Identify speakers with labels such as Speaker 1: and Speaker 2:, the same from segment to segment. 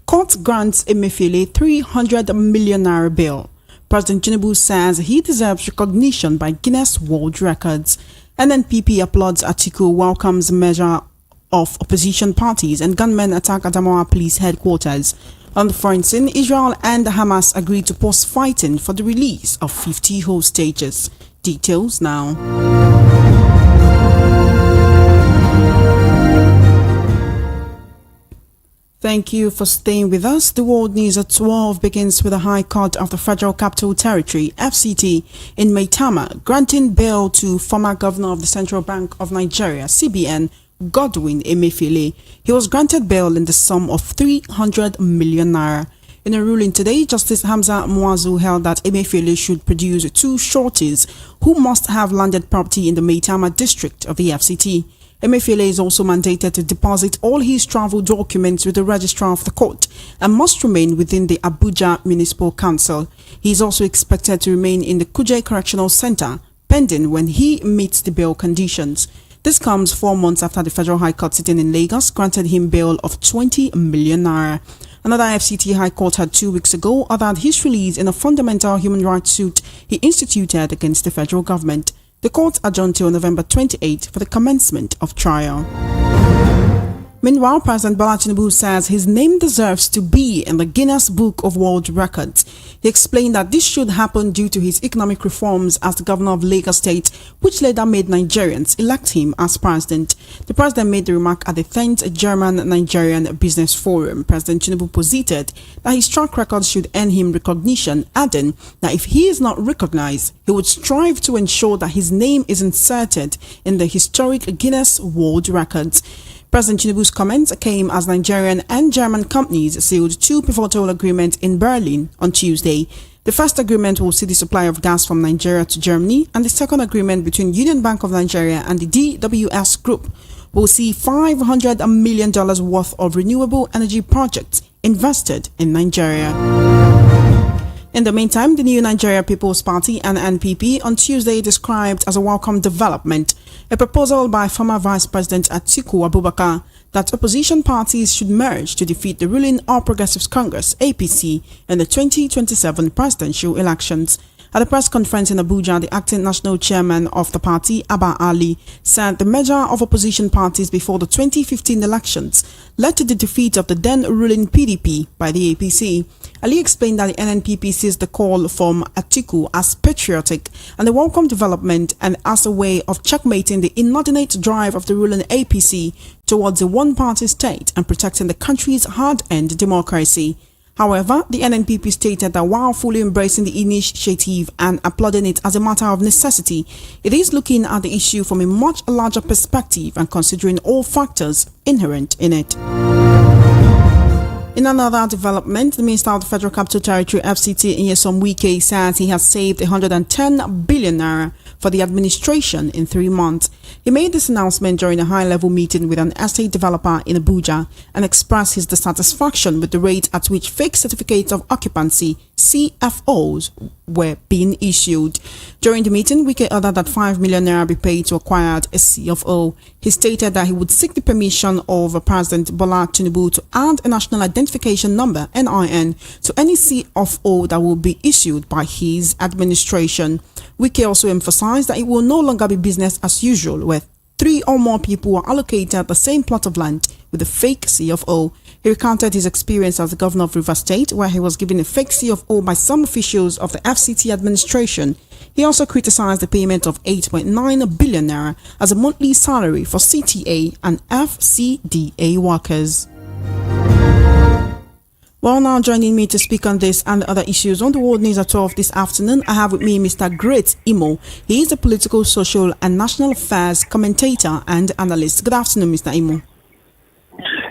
Speaker 1: Court grants Emefiele 300 million naira bail. President Tinubu says he deserves recognition by Guinness World Records. NNPP applauds Atiku, welcomes measure of opposition parties, and gunmen attack Adamawa police headquarters. On the front scene, Israel and Hamas agreed to pause fighting for the release of 50 hostages. Details now. Thank you for staying with us. The World News at 12 begins with the High Court of the Federal Capital Territory, FCT, in Maitama, granting bail to former Governor of the Central Bank of Nigeria, CBN, Godwin Emefiele. He was granted bail in the sum of 300 million naira. In a ruling today, Justice Hamza Muazu held that Emefiele should produce 2 sureties who must have landed property in the Maitama district of the FCT. Emefiele is also mandated to deposit all his travel documents with the registrar of the court and must remain within the Abuja Municipal Council. He is also expected to remain in the Kuje Correctional Center pending when he meets the bail conditions. This comes 4 months after the Federal High Court sitting in Lagos granted him bail of 20 million naira. Another FCT High Court had 2 weeks ago ordered his release in a fundamental human rights suit he instituted against the federal government. The court adjourned till November 28 for the commencement of trial. Meanwhile, President Bola Tinubu says his name deserves to be in the Guinness Book of World Records. He explained that this should happen due to his economic reforms as the governor of Lagos State, which later made Nigerians elect him as president. The president made the remark at the 10th German-Nigerian Business Forum. President Tinubu posited that his track record should earn him recognition, adding that if he is not recognized, he would strive to ensure that his name is inserted in the historic Guinness World Records. President Tinubu's comments came as Nigerian and German companies sealed 2 pivotal agreements in Berlin on Tuesday. The first agreement will see the supply of gas from Nigeria to Germany, and the second agreement between Union Bank of Nigeria and the DWS Group will see $500 million worth of renewable energy projects invested in Nigeria. In the meantime, the new Nigeria People's Party (NNPP) on Tuesday described as a welcome development a proposal by former Vice President Atiku Abubakar that opposition parties should merge to defeat the ruling All Progressives Congress (APC) in the 2027 presidential elections. At a press conference in Abuja, the acting national chairman of the party, Abba Ali, said the merger of opposition parties before the 2015 elections led to the defeat of the then ruling PDP by the APC. Ali explained that the NNPP sees the call from Atiku as patriotic and a welcome development and as a way of checkmating the inordinate drive of the ruling APC towards a one-party state and protecting the country's hard-earned democracy. However, the NNPP stated that while fully embracing the initiative and applauding it as a matter of necessity, it is looking at the issue from a much larger perspective and considering all factors inherent in it. In another development, the Minister of the Federal Capital Territory (FCT) Nyesom Wike says he has saved 110 billion naira for the administration in 3 months. He made this announcement during a high-level meeting with an estate developer in Abuja and expressed his dissatisfaction with the rate at which fake certificates of occupancy (CFOs) were being issued. During the meeting, Wike ordered that 5 million naira be paid to acquire a CFO. He stated that he would seek the permission of President Bola Tinubu to add a national identification number (NIN) to any CFO that will be issued by his administration. Wike also emphasized that it will no longer be business as usual where 3 or more people are allocated the same plot of land with a fake CFO. He recounted his experience as the governor of Rivers State, where he was given a fake CFO by some officials of the FCT administration. He also criticized the payment of 8.9 billion naira as a monthly salary for CTA and FCDA workers. Well, now joining me to speak on this and other issues on the World News at 12 this afternoon, I have with me Mr. Great Imo. He is a political, social and national affairs commentator and analyst. Good afternoon, Mr. Imo.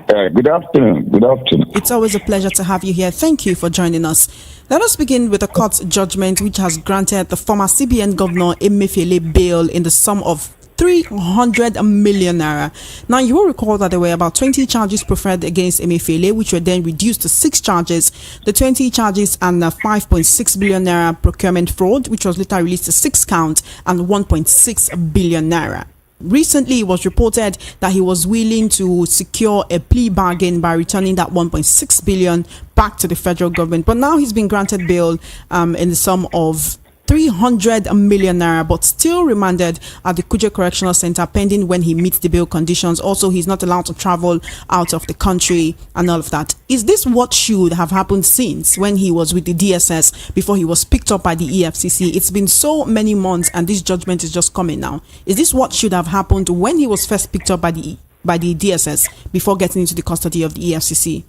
Speaker 2: Good afternoon. Good afternoon.
Speaker 1: It's always a pleasure to have you here. Thank you for joining us. Let us begin with a court judgment which has granted the former CBN governor Emefiele bail in the sum of 300 million naira. Now, you will recall that there were about 20 charges preferred against Emefiele, which were then reduced to 6 charges. The 20 charges and 5.6 billion naira procurement fraud, which was later released to 6 counts, and 1.6 billion naira. Recently, it was reported that he was willing to secure a plea bargain by returning that 1.6 billion back to the federal government. But now he's been granted bail in the sum of 300 million naira, but still remanded at the Kuje Correctional Center pending when he meets the bail conditions. Also, he's not allowed to travel out of the country and all of that. Is this what should have happened since when he was with the DSS before he was picked up by the EFCC? It's been so many months and this judgment is just coming now. Is this what should have happened when he was first picked up by the DSS before getting into the custody of the EFCC?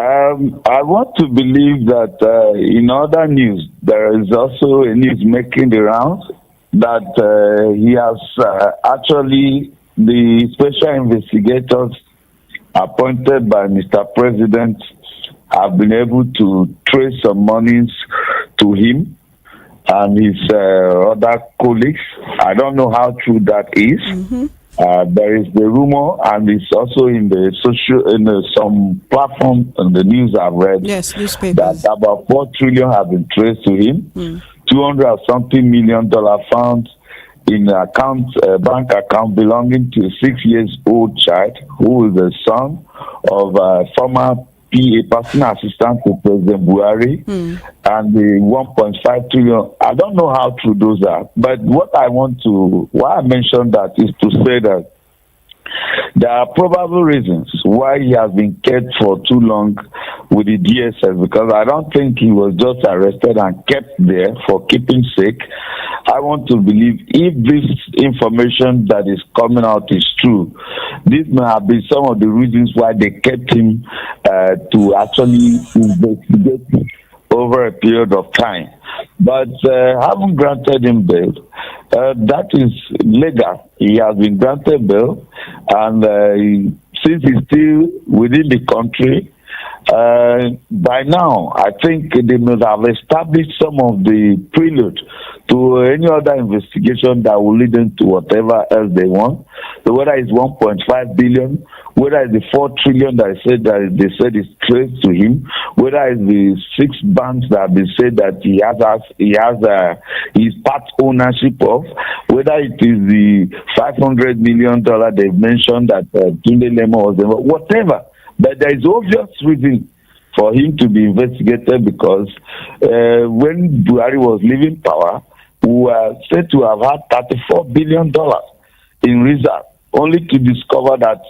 Speaker 2: I want to believe that in other news, there is also a news making the rounds that he has actually, the special investigators appointed by Mr. President have been able to trace some monies to him and his other colleagues. I don't know how true that is. Mm-hmm. There is the rumor, and it's also in the some platform in the news I've read.
Speaker 1: Yes, newspapers.
Speaker 2: That about 4 trillion have been traced to him. 200-something million found in a bank account belonging to a 6-year-old child who is the son of a former PA, personal assistant to President Buhari, and the 1.5 trillion. I don't know how true those are, but why I mentioned that is to say that there are probable reasons why he has been kept for too long with the DSS, because I don't think he was just arrested and kept there for keeping sake. I want to believe if this information that is coming out is true, this may have been some of the reasons why they kept him to actually investigate over a period of time. But having granted him bail, that is legal. He has been granted bail, and since he's still within the country, by now, I think they must have established some of the prelude to any other investigation that will lead them to whatever else they want. So whether it's 1.5 billion, whether it's the 4 trillion that they said is traced to him, whether it's the 6 banks that they said that he has his part ownership of, whether it is the $500 million they've mentioned that Tunde Lemo was there, whatever. But there is obvious reason for him to be investigated, because when Buhari was leaving power, we were said to have had $34 billion in reserve, only to discover that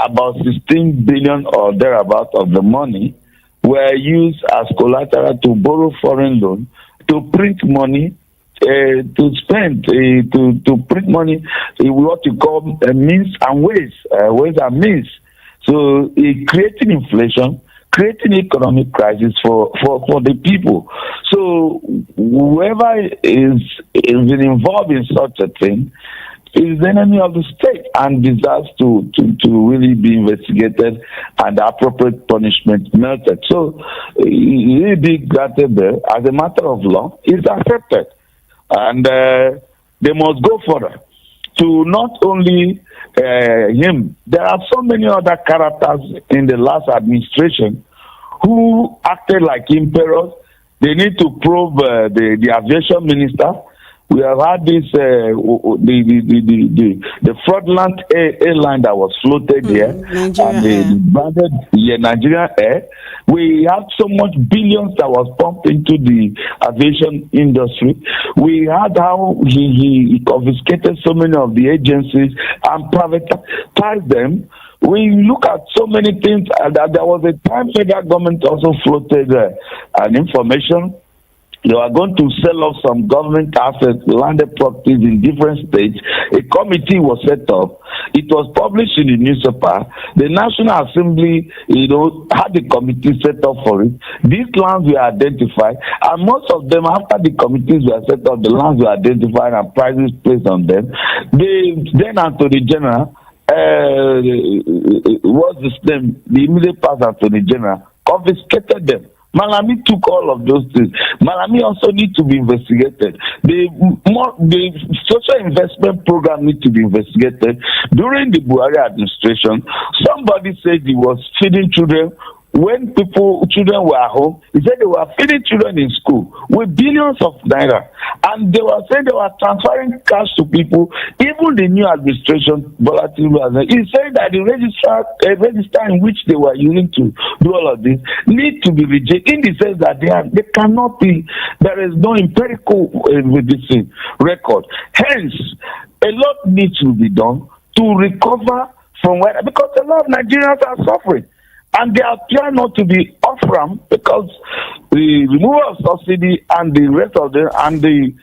Speaker 2: about 16 billion or thereabout of the money were used as collateral to borrow foreign loan, to print money, to spend, to print money, what you call means and ways and means. So creating inflation, creating economic crisis for the people. So whoever is involved in such a thing is the enemy of the state and deserves to really be investigated and the appropriate punishment melted. So he be granted bail as a matter of law is accepted, and they must go further to not only him. There are so many other characters in the last administration who acted like emperors. They need to probe the aviation minister. We have had this the fraudulent airline that was floated here, and branded Nigerian Air. We have so much billions that was pumped into the aviation industry. We had how he confiscated so many of the agencies and privatized them. We look at so many things, and there was a time federal government also floated an information. They were going to sell off some government assets, landed properties in different states. A committee was set up. It was published in the newspaper. The National Assembly, had the committee set up for it. These lands were identified, and most of them, after the committees were set up, the lands were identified and prices placed on them. Then Attorney General, what's his name? The immediate past Attorney General confiscated them. Malami took all of those things. Malami also needs to be investigated. The social investment program needs to be investigated. During the Buhari administration, somebody said he was feeding children when children were at home, he said they were feeding children in school with billions of naira. And they were saying they were transferring cash to people. Even the new administration, he said that the register in which they were using to do all of this need to be rejected, in the sense that they cannot be, there is no empirical with this record. Hence, a lot needs to be done to recover from where, because a lot of Nigerians are suffering. And they appear not to be off ramp, because the removal of subsidy and the rest of them, and the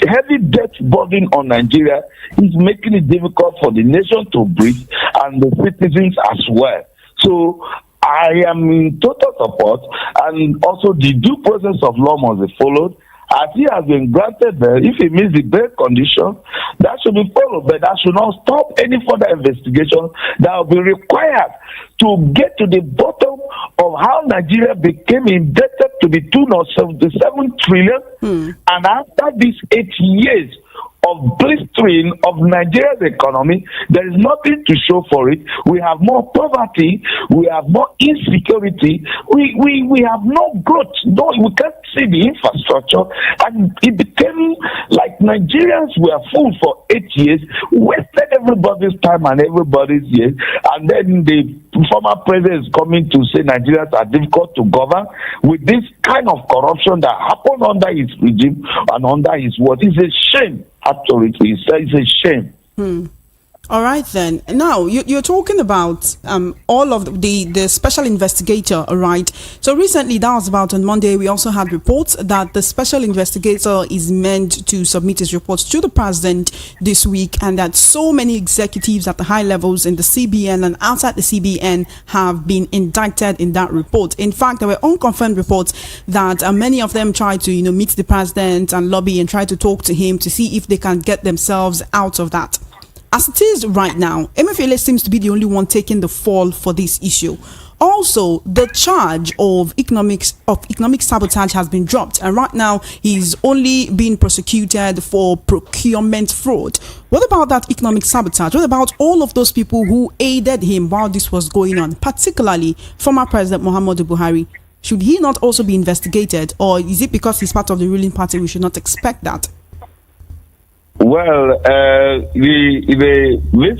Speaker 2: heavy debt burden on Nigeria is making it difficult for the nation to breathe, and the citizens as well. So I am in total support, and also the due process of law must be followed. As he has been granted bail, if he meets the bail condition, that should be followed, but that should not stop any further investigation that will be required to get to the bottom of how Nigeria became indebted to the tune of 77 trillion. And after these 8 years of blistering of Nigeria's economy, there is nothing to show for it. We have more poverty, we have more insecurity, we have no growth. No, we can't see the infrastructure, and it became like Nigerians were fooled for 8 years, wasted everybody's time and everybody's years, and then the former president is coming to say Nigerians are difficult to govern with this kind of corruption that happened under his regime and under his word. It's a shame. Actually, it's a shame.
Speaker 1: All right, then. Now, you're talking about all of the special investigator, all right? So recently, that was about on Monday, we also had reports that the special investigator is meant to submit his reports to the president this week, and that so many executives at the high levels in the CBN and outside the CBN have been indicted in that report. In fact, there were unconfirmed reports that many of them tried to, meet the president and lobby and try to talk to him to see if they can get themselves out of that. As it is right now, Emefiele seems to be the only one taking the fall for this issue. Also, the charge of economic sabotage has been dropped, and right now he's only being prosecuted for procurement fraud. What about that economic sabotage? What about all of those people who aided him while this was going on, particularly former President Muhammadu Buhari? Should he not also be investigated, or is it because he's part of the ruling party we should not expect that?
Speaker 2: Well, this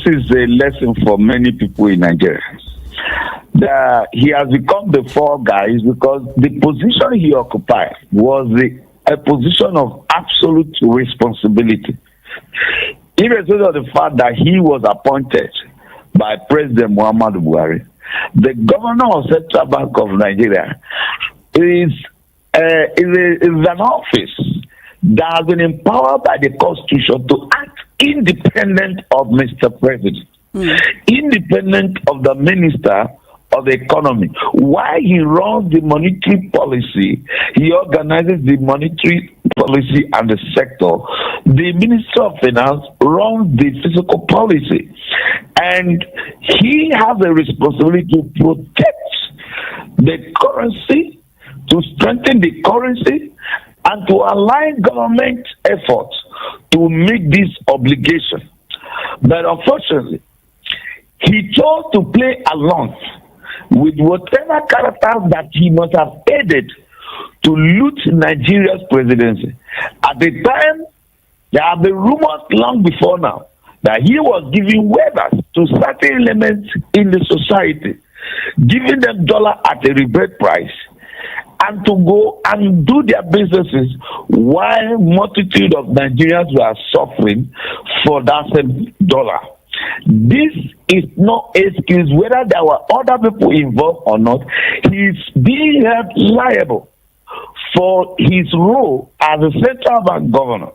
Speaker 2: is a lesson for many people in Nigeria. He has become the fall guys because the position he occupied was a position of absolute responsibility. Irrespective of the fact that he was appointed by President Muhammadu Buhari, the governor of Central Bank of Nigeria is an office that has been empowered by the Constitution to act independent of Mr. President, independent of the Minister of the Economy. While he runs the monetary policy, he organizes the monetary policy and the sector. The Minister of Finance runs the fiscal policy. And he has a responsibility to protect the currency, to strengthen the currency, and to align government efforts to meet this obligation. But unfortunately, he chose to play along with whatever characters that he must have aided to loot Nigeria's presidency. At the time, there have been rumors long before now that he was giving waivers to certain elements in the society, giving them dollar at a rebate price, and to go and do their businesses while multitude of Nigerians were suffering for that same dollar. This is no excuse whether there were other people involved or not. He's being held liable for his role as a central bank governor,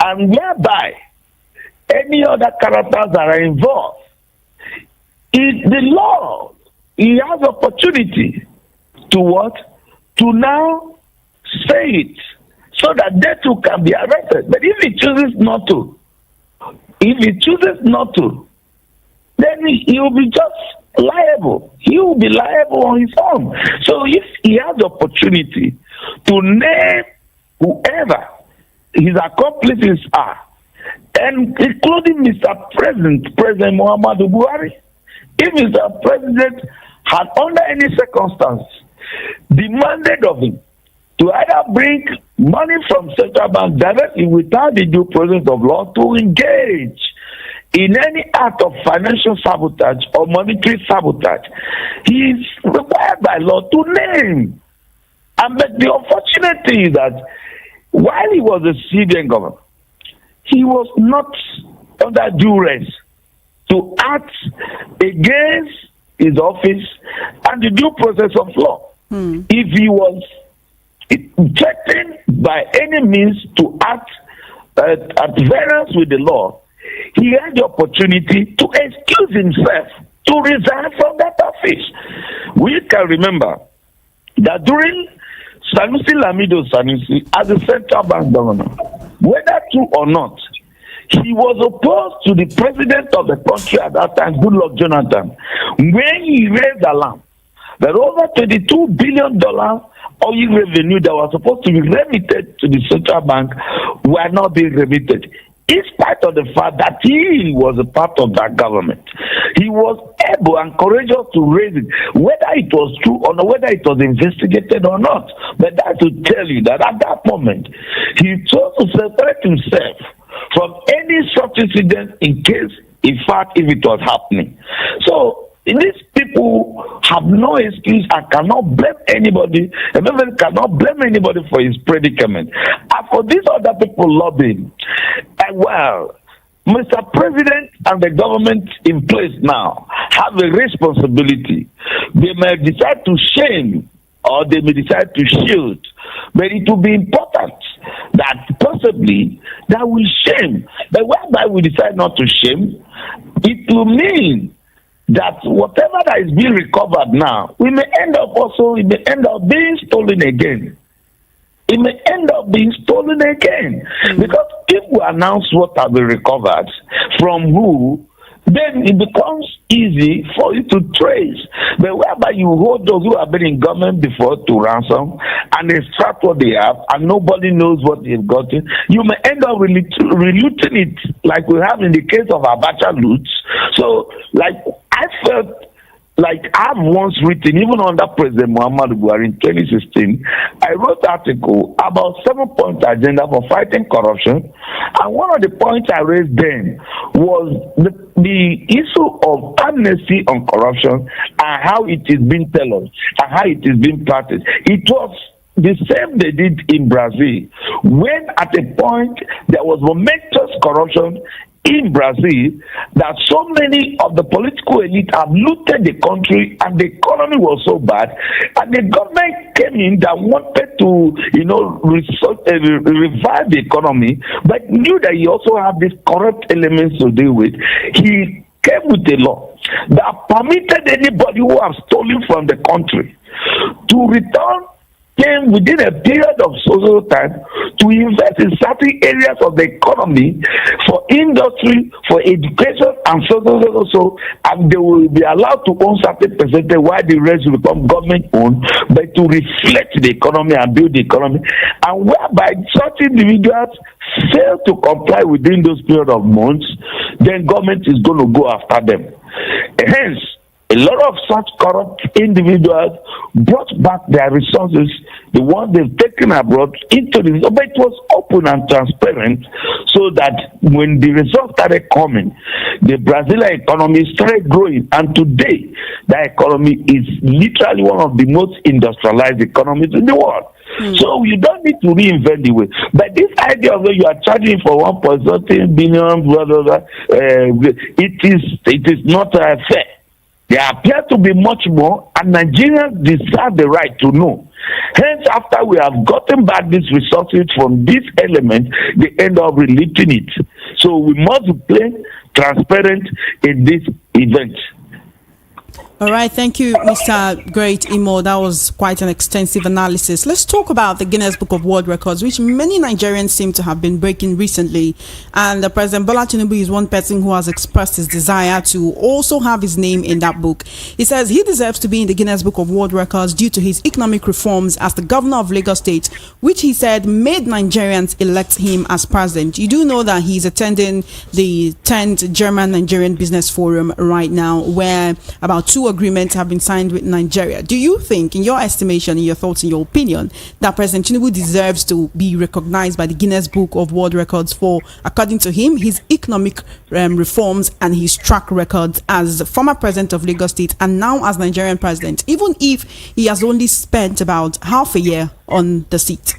Speaker 2: and whereby any other characters that are involved in the law, he has opportunity to what? To now say it so that they too can be arrested. But if he chooses not to, then he will be just liable. He will be liable on his own. So if he has the opportunity to name whoever his accomplices are, and including Mr. President Muhammadu Buhari, if Mr. President had under any circumstance demanded of him to either bring money from central bank directly without the due process of law to engage in any act of financial sabotage or monetary sabotage, he is required by law to name. And but the unfortunate thing is that while he was a civilian governor, he was not under duress to act against his office and the due process of law. If he was threatened by any means to act at variance with the law, he had the opportunity to excuse himself, to resign from that office. We can remember that during Sanusi Lamido Sanusi as the central bank governor, whether true or not, he was opposed to the president of the country at that time, Goodluck Jonathan, when he raised alarm that over $22 billion oil revenue that was supposed to be remitted to the central bank were not being remitted, in spite of the fact that he was a part of that government. He was able and courageous to raise it, whether it was true or not, whether it was investigated or not. But that to tell you that at that moment, he chose to separate himself from any such incident in case, in fact, if it was happening. So, these people have no excuse and cannot blame anybody. Emefiele cannot blame anybody for his predicament. And for these other people lobbying, well, Mr. President and the government in place now have a responsibility. They may decide to shame or they may decide to shield, but it will be important that possibly that we shame. But whereby we decide not to shame, it will mean that whatever that is being recovered now, it may end up being stolen again. It may end up being stolen again. Because if we announce what has been recovered, from who, then it becomes easy for you to trace. But whereby you hold those who have been in government before to ransom and extract what they have and nobody knows what they've gotten, you may end up reluting it like we have in the case of Abacha loots. So, like, I felt like I've once written, even under President Muhammadu Buhari in 2016, I wrote an article about 7-point agenda for fighting corruption. And one of the points I raised then was the issue of amnesty on corruption and how it is being tailored and how it is being practiced. It was the same they did in Brazil, when at a point there was momentous corruption in Brazil, that so many of the political elite have looted the country and the economy was so bad, and the government came in that wanted to, revive the economy, but knew that he also had these corrupt elements to deal with. He came with a law that permitted anybody who have stolen from the country to return came within a period of social time to invest in certain areas of the economy for industry, for education, and so, and they will be allowed to own certain percentage while the rest will become government owned, but to reflect the economy and build the economy, and whereby such individuals fail to comply within those period of months, then government is going to go after them. Hence, a lot of such corrupt individuals brought back their resources, the ones they've taken abroad, into the, but it was open and transparent, so that when the results started coming, the Brazilian economy started growing, and today that economy is literally one of the most industrialized economies in the world. So you don't need to reinvent the wheel. But this idea of you are charging for 1.something billion, it is not fair. There appear to be much more, and Nigerians deserve the right to know. Hence, after we have gotten back these resources from this element, they end up releasing it. So we must be plain, transparent in this event.
Speaker 1: All right, thank you, Mr. Great Imo. That was quite an extensive analysis. Let's talk about the Guinness Book of World Records, which many Nigerians seem to have been breaking recently. And President Bola Tinubu is one person who has expressed his desire to also have his name in that book. He says he deserves to be in the Guinness Book of World Records due to his economic reforms as the governor of Lagos State, which he said made Nigerians elect him as president. You do know that he's attending the 10th German-Nigerian Business Forum right now, where about 2 agreements have been signed with Nigeria. Do you think, in your estimation, in your thoughts, in your opinion, that President Tinubu deserves to be recognized by the Guinness Book of World Records for, according to him, his economic reforms and his track record as the former president of Lagos State and now as Nigerian president, even if he has only spent about half a year on the seat?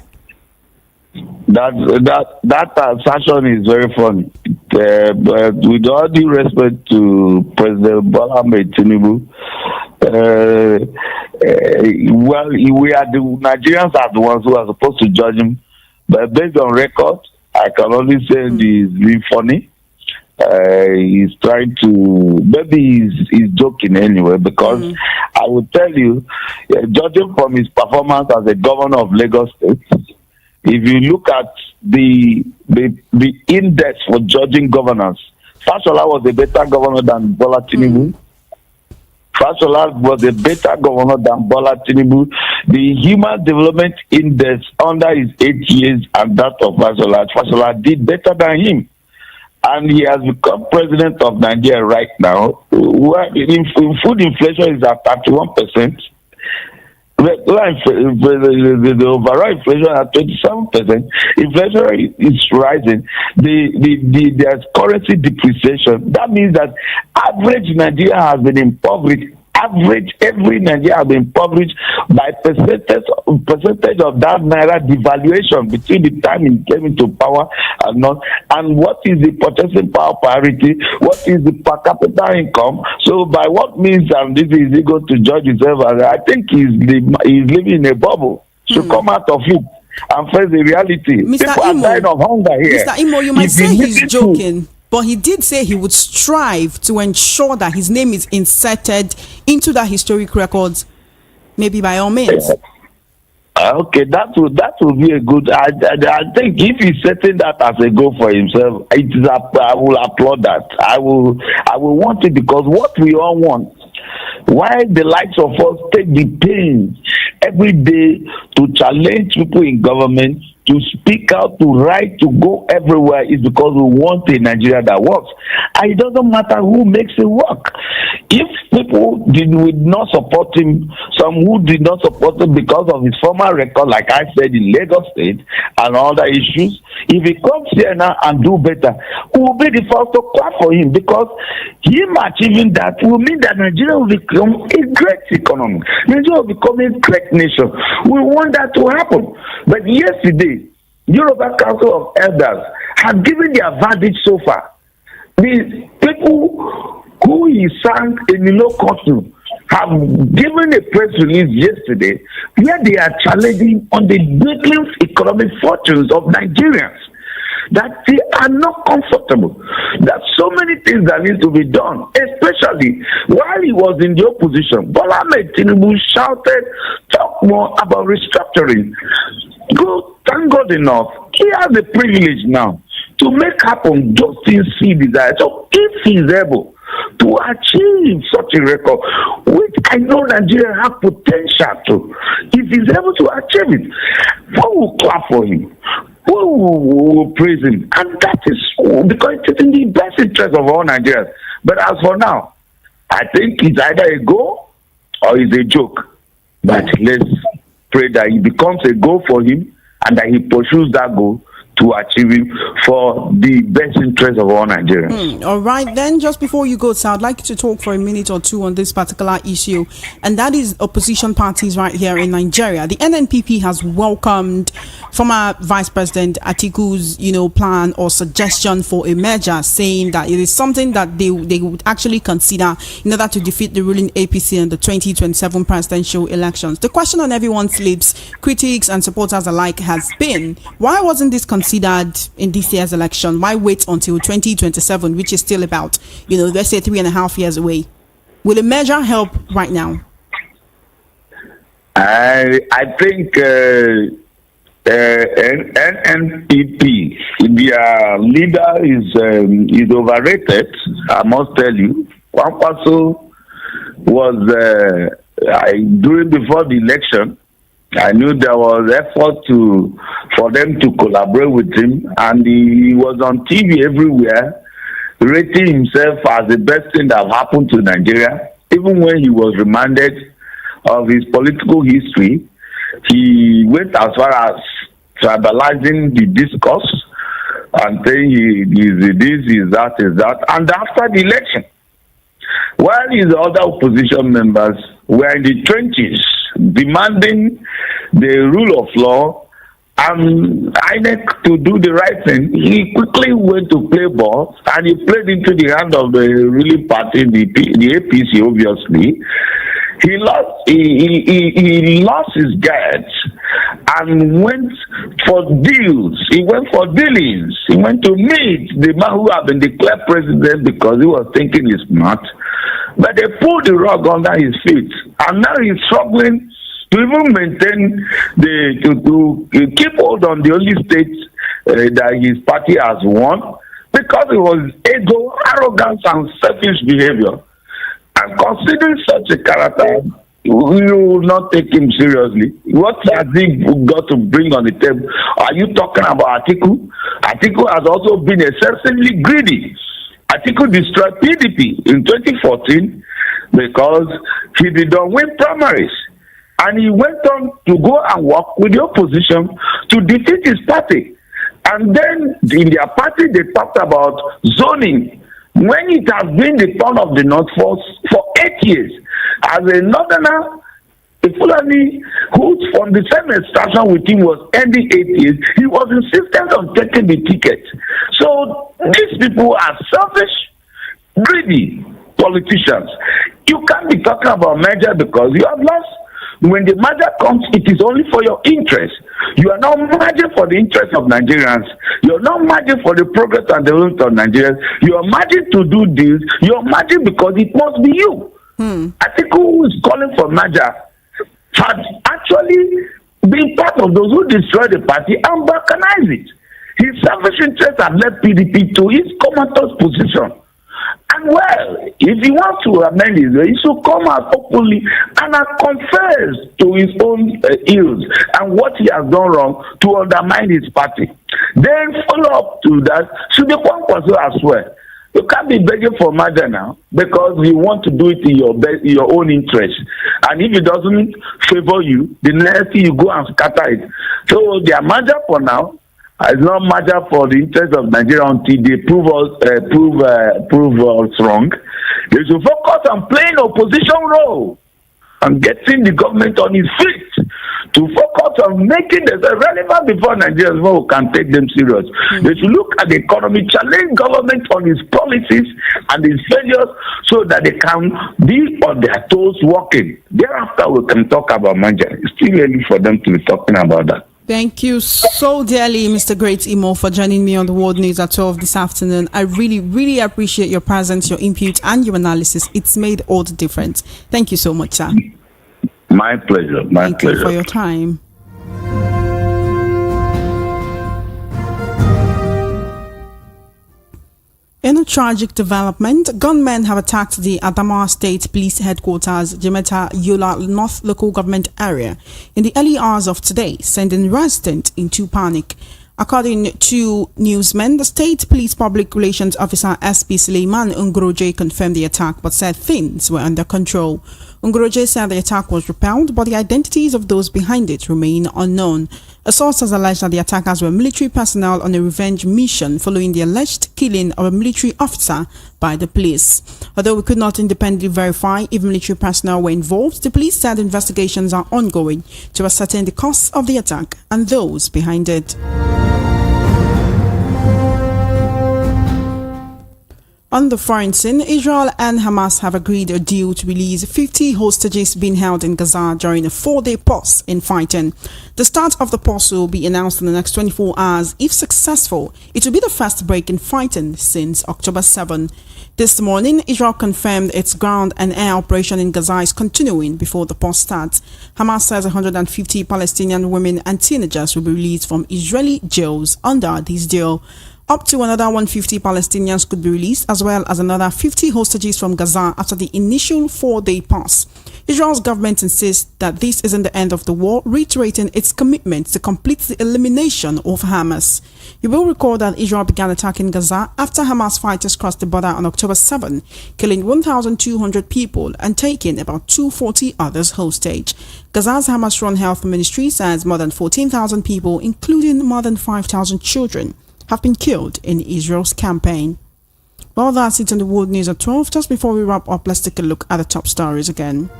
Speaker 2: That assertion is very funny. But with all due respect to President Bola Ahmed Tinubu, well, we are the Nigerians are the ones who are supposed to judge him. But based on record, I can only say he's being funny. He's trying to, maybe he's joking anyway, because I will tell you, judging from his performance as a governor of Lagos State, if you look at the index for judging governance, Fashola was a better governor than Bola Tinubu. Fashola was a better governor than Bola Tinubu. The Human Development Index under his 8 years and that of Fashola did better than him. And he has become president of Nigeria right now, where food inflation is at 31%. The overall inflation at 27%. Inflation is rising. There's currency depreciation. That means that average Nigeria has been impoverished. Every Nigeria has been impoverished by percentage of that naira devaluation between the time he came into power and not. And what is the purchasing power parity? What is the per capita income? So by what means and this is he going to judge himself? I think he's living in a bubble. Should come out of it and face the reality.
Speaker 1: Mr.
Speaker 2: People are dying of hunger here.
Speaker 1: Mr. Imo, you might say he's joking. But he did say he would strive to ensure that his name is inserted into the historic records, maybe by all means.
Speaker 2: Okay, that would be a good. I think if he's setting that as a goal for himself, I will applaud that. I will want it, because what we all want. Why the likes of us take the pain every day to challenge people in government, to speak out, to write, to go everywhere, is because we want a Nigeria that works. And it doesn't matter who makes it work. If people would not support him, some who did not support him because of his former record, like I said, in Lagos State and other issues, if he comes here now and do better, we will be the first to clap for him, because him achieving that will mean that Nigeria will become a great economy. Nigeria will become a great nation. We want that to happen. But yesterday, Yoruba Council of Elders have given their verdict so far. The people who he sang in the law court have given a press release yesterday where they are challenging on the dwindling economic fortunes of Nigerians, that they are not comfortable. There are so many things that need to be done, especially while he was in the opposition. Bola Ahmed Tinubu shouted, talk more about restructuring. Thank God enough, he has the privilege now to make happen those things he desires. So if he's able to achieve such a record, which I know Nigeria have potential to, if he's able to achieve it, we will clap for him. We will praise him. And that is because it's in the best interest of all Nigerians. But as for now, I think it's either a goal or it's a joke. But let's pray that it becomes a goal for him and that he pursues that goal to achieve it for the best interest of all Nigerians.
Speaker 1: All right, then, just before you go, sir, I'd like you to talk for a minute or two on this particular issue, and that is opposition parties right here in Nigeria. The NNPP has welcomed former Vice President Atiku's, plan or suggestion for a merger, saying that it is something that they would actually consider in order to defeat the ruling APC in the 2027 presidential elections. The question on everyone's lips, critics and supporters alike, has been, why wasn't this considered in this year's election? Why wait until 2027, which is still about, let's say 3.5 years away? Will a merger help right now?
Speaker 2: I think NNPP, their leader is overrated. I must tell you. Kwankwaso was before the election. I knew there was effort for them to collaborate with him, and he was on TV everywhere, rating himself as the best thing that happened to Nigeria. even when he was reminded of his political history, he went as far as tribalizing the discourse and saying he is this, is that, is that. And after the election, while his other opposition members were in the trenches demanding the rule of law and INEC to do the right thing, he quickly went to play ball, and he played into the hand of the ruling party, the APC, obviously. He lost his guts and went for deals. He went for dealings. He went to meet the man who had been declared president because he was thinking he's smart. But they pulled the rug under his feet, and now he's struggling to even maintain to keep hold on the only state that his party has won, because it was ego, arrogance, and selfish behavior. And considering such a character, you will not take him seriously. What has he got to bring on the table? Are you talking about Atiku? Atiku has also been excessively greedy. Atiku destroyed PDP in 2014 because he did not win primaries. And he went on to go and work with the opposition to defeat his party. And then in their party, they talked about zoning, when it has been the turn of the North for 8 years. As a northerner, a Fulani who from the same extraction with him was ending 8 years, he was insistent on taking the ticket. So these people are selfish, greedy politicians. You can't be talking about merger because you have lost. When the merger comes, it is only for your interest. You are not merging for the interest of Nigerians. You are not merging for the progress and development of Nigerians. You are merging to do this. You are merging because it must be you. Atiku, who is calling for merger, had actually been part of those who destroyed the party and balkanize it. His selfish interests have led PDP to its comatose position. And well, if he wants to amend his way, he should come out openly and confess to his own ills and what he has done wrong to undermine his party. Then follow up to that, should the Kwankwaso as well. You can't be begging for merger now because you want to do it in your own interest. And if it doesn't favor you, the next thing you go and scatter it. So their merger for now is not merger for the interest of Nigeria until they prove us wrong. They should focus on playing opposition role and getting the government on its feet to focus on making them relevant before Nigerians who can take them serious. They should look at the economy, challenge government on its policies and its failures so that they can be on their toes working. Thereafter, we can talk about merger. It's still early for them to be talking about that.
Speaker 1: Thank you so dearly, Mr. Great Imo, for joining me on the World News at 12 this afternoon. I really, really appreciate your presence, your input, and your analysis. It's made all the difference. Thank you so much, sir.
Speaker 2: My pleasure.
Speaker 1: Thank you for your time. In a tragic development, gunmen have attacked the Adamawa State Police Headquarters, Jemeta Yola North Local Government Area, in the early hours of today, sending residents into panic. According to newsmen, the State Police Public Relations Officer SP Suleiman Ungroje confirmed the attack but said things were under control. Ungroje said the attack was repelled, but the identities of those behind it remain unknown. A source has alleged that the attackers were military personnel on a revenge mission following the alleged killing of a military officer by the police. Although we could not independently verify if military personnel were involved, the police said investigations are ongoing to ascertain the cause of the attack and those behind it. On the foreign scene, Israel and Hamas have agreed a deal to release 50 hostages being held in Gaza during a 4-day pause in fighting. The start of the pause will be announced in the next 24 hours. If successful, it will be the first break in fighting since October 7. This morning, Israel confirmed its ground and air operation in Gaza is continuing before the pause starts. Hamas says 150 Palestinian women and teenagers will be released from Israeli jails under this deal. Up to another 150 Palestinians could be released, as well as another 50 hostages from Gaza after the initial 4-day pause. Israel's government insists that this isn't the end of the war, reiterating its commitment to complete the elimination of Hamas. You will recall that Israel began attacking Gaza after Hamas fighters crossed the border on October 7, killing 1,200 people and taking about 240 others hostage. Gaza's Hamas-run health ministry says more than 14,000 people, including more than 5,000 children, have been killed in Israel's campaign. Well, that's it on the World News at 12. Just before we wrap up, let's take a look at the top stories again.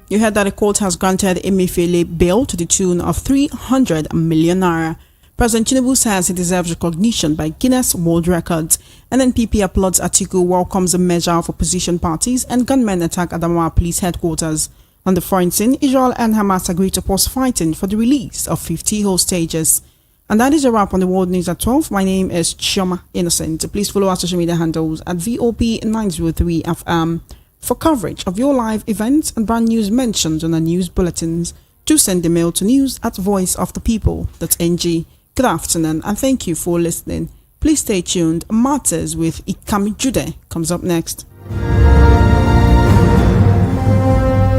Speaker 1: You heard that the court has granted Emefiele bail to the tune of 300 million naira. President Tinubu says he deserves recognition by Guinness World Records. NNPP applauds Atiku, welcomes the measure of opposition parties, and gunmen attack Adamawa police headquarters. On the foreign scene, Israel and Hamas agree to pause fighting for the release of 50 hostages. And that is a wrap on the World News at 12. My name is Ijeoma Egwuatu. Please follow our social media handles at VOP903FM for coverage of your live events and brand news mentioned on our news bulletins. Do send the mail to news@voiceofthepeople.ng. Good afternoon and thank you for listening. Please stay tuned. Matters with Ikami Jude comes up next.